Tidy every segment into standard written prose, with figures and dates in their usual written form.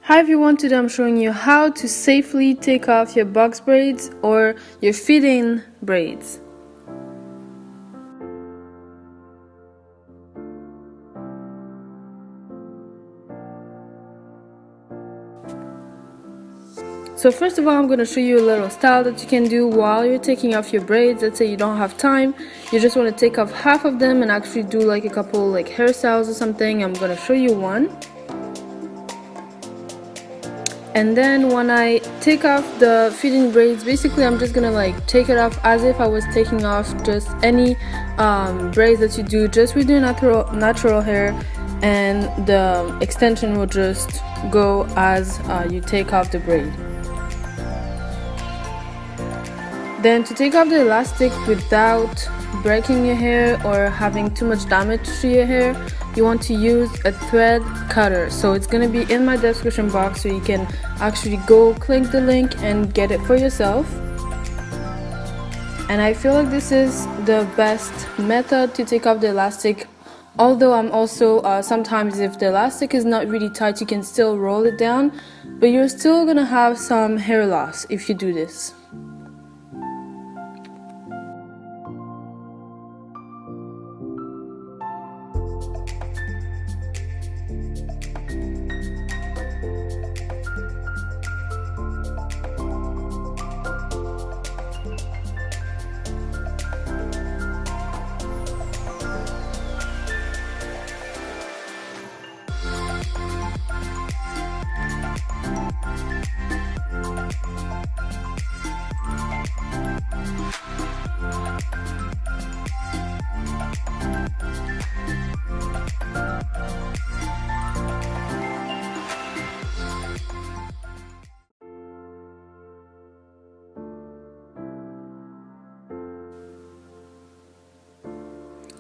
Hi everyone, today I'm showing you how to safely take off your box braids or your fit-in braids. So first of all, I'm going to show you a little style that you can do while you're taking off your braids. Let's say you don't have time, you just want to take off half of them and actually do like a couple like hairstyles or something. I'm going to show you one. And then when I take off the fit-in braids, basically I'm just gonna like take it off as if I was taking off just any braids that you do just with your natural hair, and the extension will just go as you take off the braid. Then to take off the elastic without breaking your hair or having too much damage to your hair, you want to use a thread cutter. So it's going to be in my description box, so you can actually go click the link and get it for yourself. And I feel like this is the best method to take off the elastic, although I'm also sometimes if the elastic is not really tight, you can still roll it down, but you're still gonna have some hair loss if you do this.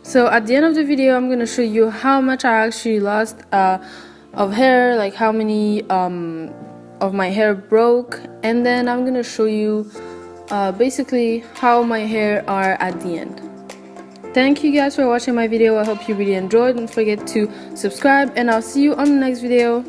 So at the end of the video, I'm going to show you how much I actually lost of hair, like how many of my hair broke, and then I'm going to show you basically how my hair are at the end. Thank you guys for watching my video. I hope you really enjoyed. Don't forget to subscribe, and I'll see you on the next video.